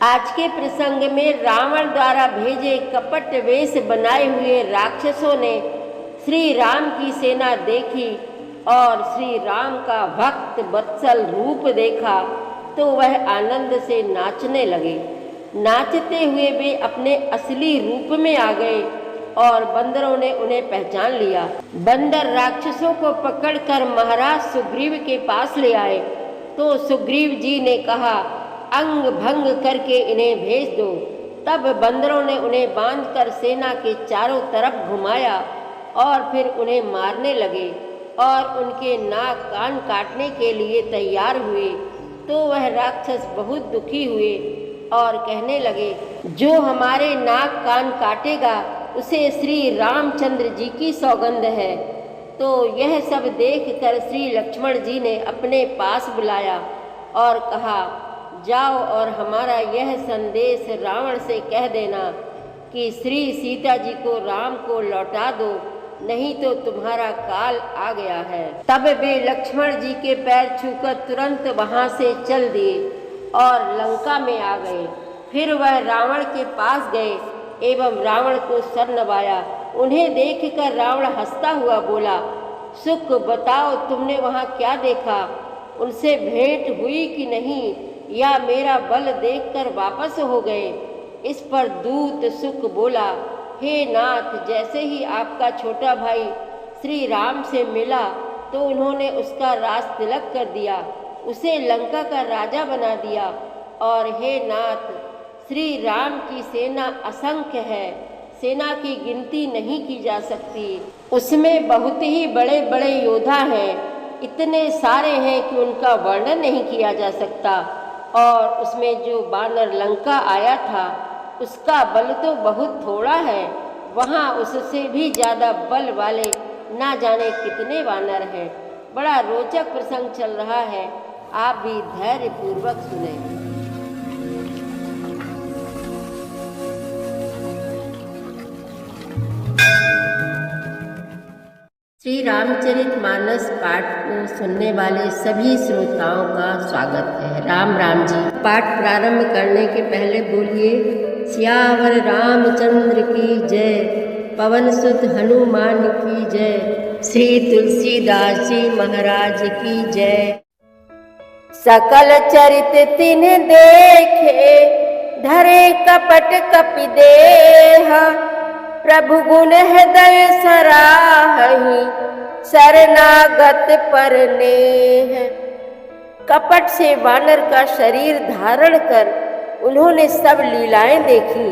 आज के प्रसंग में रावण द्वारा भेजे कपट वेश बनाए हुए राक्षसों ने श्री राम की सेना देखी और श्री राम का भक्त वत्सल रूप देखा तो वह आनंद से नाचने लगे। नाचते हुए वे अपने असली रूप में आ गए और बंदरों ने उन्हें पहचान लिया। बंदर राक्षसों को पकड़कर महाराज सुग्रीव के पास ले आए तो सुग्रीव जी ने कहा, अंग भंग करके इन्हें भेज दो। तब बंदरों ने उन्हें बांधकर सेना के चारों तरफ घुमाया और फिर उन्हें मारने लगे और उनके नाक कान काटने के लिए तैयार हुए। तो वह राक्षस बहुत दुखी हुए और कहने लगे, जो हमारे नाक कान काटेगा उसे श्री रामचंद्र जी की सौगंध है। तो यह सब देखकर श्री लक्ष्मण जी ने अपने पास बुलाया और कहा, जाओ और हमारा यह संदेश रावण से कह देना कि श्री सीता जी को राम को लौटा दो, नहीं तो तुम्हारा काल आ गया है। तब वे लक्ष्मण जी के पैर छूकर तुरंत वहां से चल दिए और लंका में आ गए। फिर वह रावण के पास गए एवं रावण को सर नवाया। उन्हें देखकर रावण हंसता हुआ बोला, सुख बताओ तुमने वहाँ क्या देखा? उनसे भेंट हुई कि नहीं, या मेरा बल देखकर वापस हो गए? इस पर दूत सुख बोला, हे नाथ, जैसे ही आपका छोटा भाई श्री राम से मिला तो उन्होंने उसका राज तिलक कर दिया, उसे लंका का राजा बना दिया। और हे नाथ, श्री राम की सेना असंख्य है, सेना की गिनती नहीं की जा सकती। उसमें बहुत ही बड़े बड़े योद्धा हैं, इतने सारे हैं कि उनका वर्णन नहीं किया जा सकता। और उसमें जो वानर लंका आया था उसका बल तो बहुत थोड़ा है, वहाँ उससे भी ज़्यादा बल वाले ना जाने कितने वानर हैं। बड़ा रोचक प्रसंग चल रहा है, आप भी धैर्य पूर्वक सुने। श्री रामचरितमानस पाठ को सुनने वाले सभी श्रोताओं का स्वागत है। राम राम जी। पाठ प्रारंभ करने के पहले बोलिए, सियावर रामचंद्र की जय, पवन सुत हनुमान की जय, श्री तुलसीदास जी महाराज की जय। सकल चरित तिन देखे, धरे कपट कपि देह, प्रभु गुण हृदय सराहहि, शरणागत पर नेह। कपट से वानर का शरीर धारण कर उन्होंने सब लीलाएं देखी।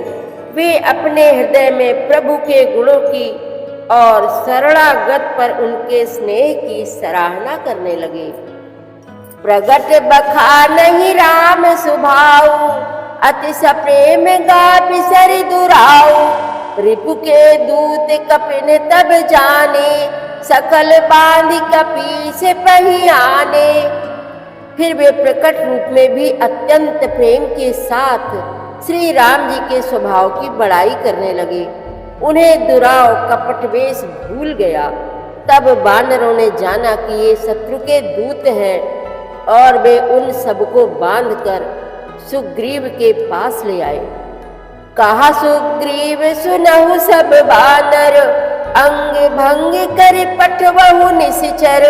वे अपने हृदय में प्रभु के गुणों की और शरणागत पर उनके स्नेह की सराहना करने लगे। प्रगट बखानहि राम सुभाऊ, अति सप्रेम गापि सरि दुराऊ। रिपु के दूत कपिन तब जाने, सकल बांधि कपि से पहियाने। फिर वे प्रकट रूप में भी अत्यंत प्रेम के साथ श्री राम जी के स्वभाव की बड़ाई करने लगे। उन्हें दुराव कपट वेश भूल गया। तब वानरों ने जाना कि ये शत्रु के दूत हैं और वे उन सबको बांधकर सुग्रीव के पास ले आए। कहा सुग्रीव सुनहु सब बानर, अंग भंग कर पठवहु निश्चर।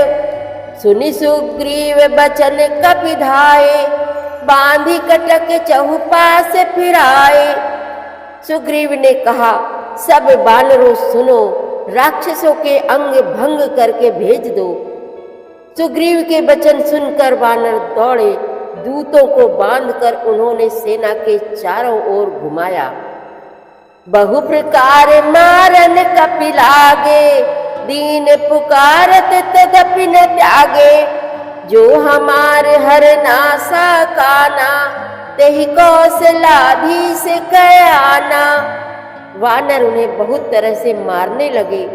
सुनि सुग्रीव बचन कपि धाये, बांधी कटक चहुपास फिराए। सुग्रीव ने कहा, सब बानरों सुनो, राक्षसों के अंग भंग करके भेज दो। सुग्रीव के वचन सुनकर वानर दौड़े। दूतों को बांधकर उन्होंने सेना के चारों ओर घुमाया। बहु प्रकार मारन कपि लागे, दीन पुकारत तदपि न त्यागे। जो हमार हर नासा काना, तेहि कौशलाधीश कयाना। वानर उन्हें बहुत तरह से मारने लगे।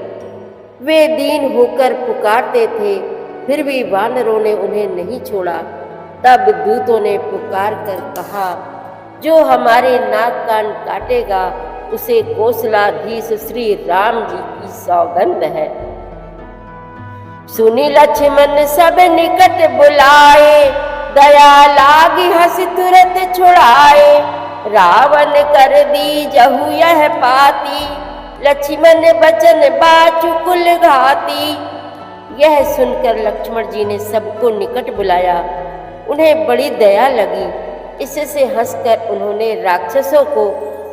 वे दीन होकर पुकारते थे, फिर भी वानरों ने उन्हें नहीं छोड़ा। तब दूतों ने पुकार कर कहा, जो हमारे नाक कान काटेगा उसे कौशलाधीश श्री राम जी की सौगंध है। सुनि लक्ष्मण सब निकट बुलाए, दया लागी हंस तुरंत छुड़ाए। रावण कर दी जहु यह पाती, लक्ष्मण बचन बाचु कुल घाती। यह सुनकर लक्ष्मण जी ने सबको निकट बुलाया। उन्हें बड़ी दया लगी। इससे हंसकर उन्होंने राक्षसों को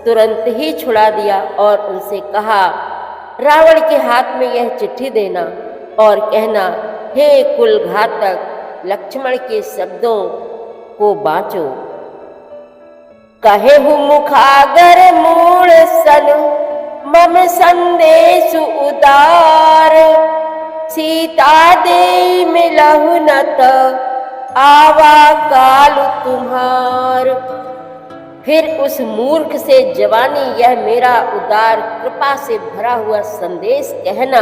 तुरंत ही छुड़ा दिया और उनसे कहा, रावण के हाथ में यह चिट्ठी देना और कहना, हे कुल घातक, लक्ष्मण के शब्दों को बाँचो। कहेहु मुखागर मूल सन, मम संदेश उदार। सीता दे मिलहु न त, आवा काल तुम्हार। फिर उस मूर्ख से जवानी यह मेरा उदार कृपा से भरा हुआ संदेश कहना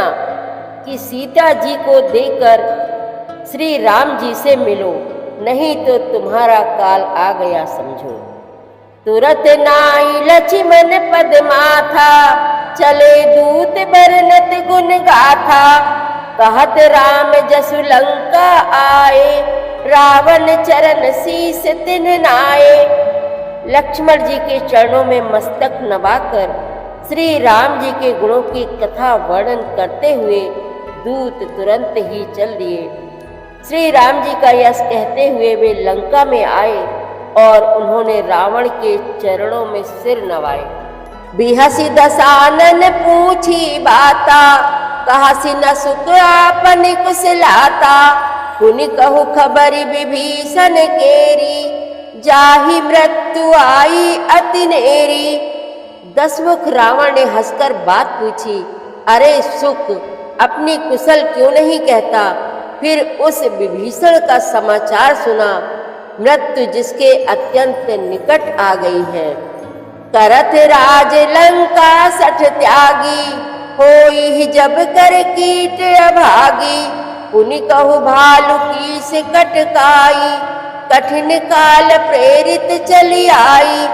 कि सीता जी को देकर श्री राम जी से मिलो, नहीं तो तुम्हारा काल आ गया समझो। तुरत नाई लक्ष्मण पद माथा, चले दूत बरनत गुण गाथा। कहत राम जसु लंका आए, रावण चरण शीस तिन नाए। लक्ष्मण जी के चरणों में मस्तक नवाकर श्री राम जी के गुणों की कथा वर्णन करते हुए दूत तुरंत ही चल दिए। श्री राम जी का यश कहते हुए वे लंका में आए और उन्होंने रावण के चरणों में सिर नवाए। बिहसी दसानन पूछी बाता, कहसी न सुख आपन कुशलाता। पुनि कहु खबरी विभीषण केरी, जाहि मृत्यु आई अति नेरी। दसमुख रावण ने हंसकर बात पूछी, अरे सुख, अपनी कुशल क्यों नहीं कहता? फिर उस विभीषण का समाचार सुना, मृत्यु जिसके अत्यंत निकट आ गई है। करत राज लंका सठ त्यागी, होई जब कर कीट अभागी। पुनि कहु भालु की से कटकाई, कठिन काल प्रेरित चली आई।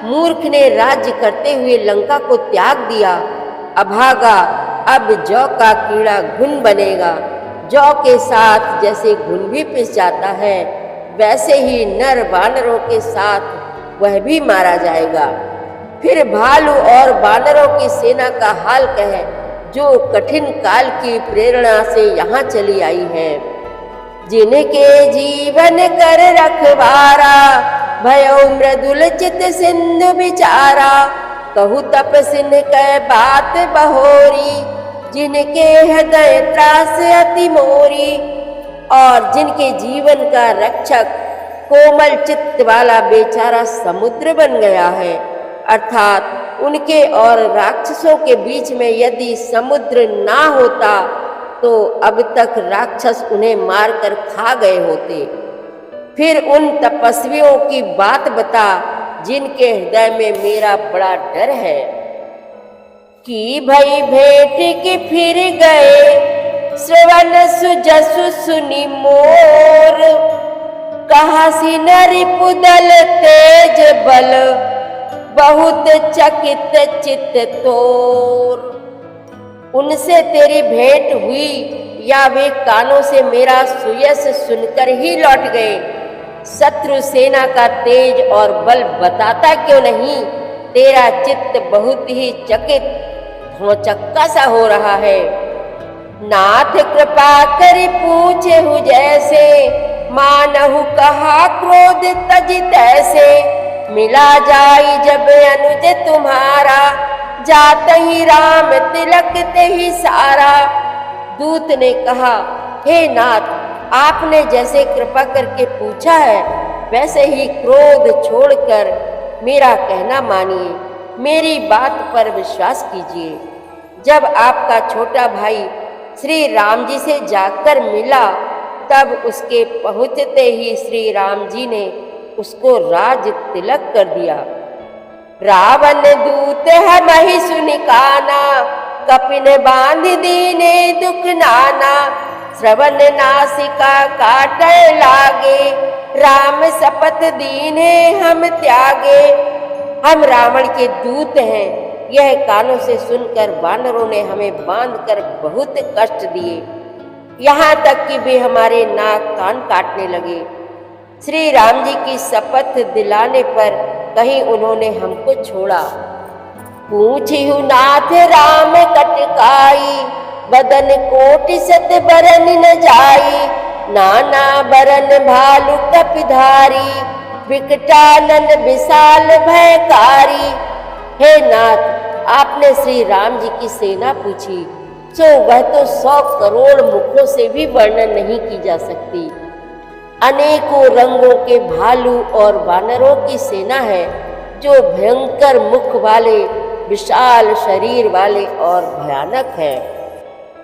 मूर्ख ने राज्य करते हुए लंका को त्याग दिया। अभागा, अब जौ का कीड़ा घुन बनेगा। जौ के साथ जैसे घुन भी पिस जाता है, वैसे ही नर वानरों के साथ वह भी मारा जाएगा। फिर भालू और वानरों की सेना का हाल कहे, जो कठिन काल की प्रेरणा से यहाँ चली आई है। जिनके जीवन कर रखवारा, भयो मृदुल चित सिंधु बिचारा। कहु तप सिंह कै बात बहोरी, जिनके हृदय त्रास अति मोरी। और जिनके जीवन का रक्षक कोमल चित्त वाला बेचारा समुद्र बन गया है, अर्थात उनके और राक्षसों के बीच में यदि समुद्र ना होता तो अब तक राक्षस उन्हें मारकर खा गए होते। फिर उन तपस्वियों की बात बता, जिनके हृदय में मेरा बड़ा डर है। कि भई भेंट की फिर गए, श्रवण सुजसु सुनि मोर। कहासी नरिपु दल तेज बल, बहुत चकित चित तोर। उनसे तेरी भेंट हुई या वे कानों से मेरा सुयस सुनकर ही लौट गए। शत्रु सेना का तेज और बल बताता क्यों नहीं? तेरा चित्त बहुत ही चकित धोचक्का सा हो रहा है। नाथ कृपा करि पूछे हु जैसे, मानहु कहा क्रोध तज तैसे। मिला जाई जब अनुज तुम्हारा, जात ही राम तिलक ते ही सारा। दूत ने कहा, हे नाथ, आपने जैसे कृपा करके पूछा है, वैसे ही क्रोध छोड़कर मेरा कहना मानिए, मेरी बात पर विश्वास कीजिए। जब आपका छोटा भाई श्री राम जी से जाकर मिला, तब उसके पहुँचते ही श्री राम जी ने उसको राज तिलक कर दिया। रावण दूत है मही सुनिकाना, कपिन बांध दीने दुख नाना। श्रवण नासिका काटे लागे, राम शपथ दीने हम त्यागे। हम रावण के दूत हैं, यह कानों से सुनकर वानरों ने हमें बांधकर बहुत कष्ट दिए, यहाँ तक कि वे हमारे नाक कान काटने लगे। श्री राम जी की शपथ दिलाने पर कहीं उन्होंने हमको छोड़ा। पूछिहु नाथ राम कटकाई, बदन कोटि सत बरन न जाई। नाना बरन भालु कपिधारी, विकटानन विशाल भयकारी। हे नाथ, आपने श्री राम जी की सेना पूछी, सो वह तो 100 करोड़ मुखों से भी वर्णन नहीं की जा सकती। अनेकों रंगों के भालू और वानरों की सेना है, जो भयंकर मुख वाले, विशाल शरीर वाले और भयानक है।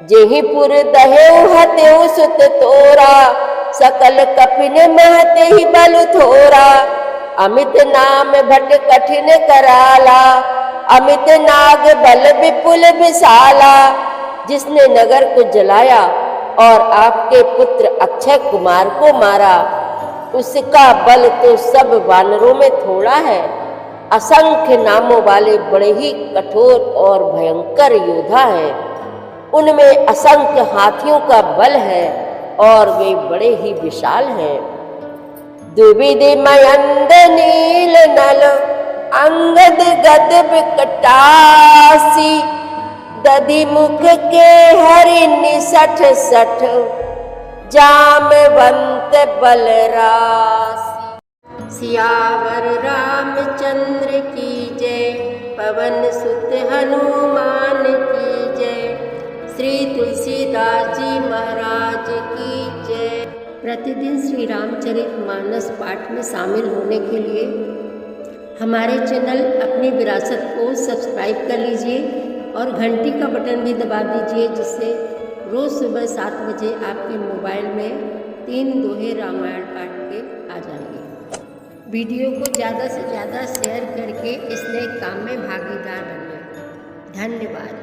जेहिपुर दहेउ हतेउ सुत तोरा, सकल कपिन महते ही बल थोरा। अमित नाम भट कठिन कराला, अमित नाग बल विपुल विशाला। जिसने नगर को जलाया और आपके पुत्र अक्षय कुमार को मारा, उसका बल तो सब वानरों में थोड़ा है। असंख्य नामों वाले बड़े ही कठोर और भयंकर योद्धा हैं। उनमें असंख्य हाथियों का बल है और वे बड़े ही विशाल हैं। दुविध मयंद नील नल, अंगद गद विकटासी। दधि मुख के हरि निसठ सठ, जामवंत बलरासी। सियावर रामचंद्र की जय, पवन सुत हनुमान की जय। श्री तुलसीदास जी महाराज की जय। प्रतिदिन श्री रामचरितमानस पाठ में शामिल होने के लिए हमारे चैनल अपनी विरासत को सब्सक्राइब कर लीजिए और घंटी का बटन भी दबा दीजिए, जिससे रोज़ सुबह 7 बजे आपके मोबाइल में 3 दोहे रामायण पाठ के आ जाएंगे। वीडियो को ज़्यादा से ज़्यादा शेयर करके इस नए काम में भागीदार बनिए। धन्यवाद।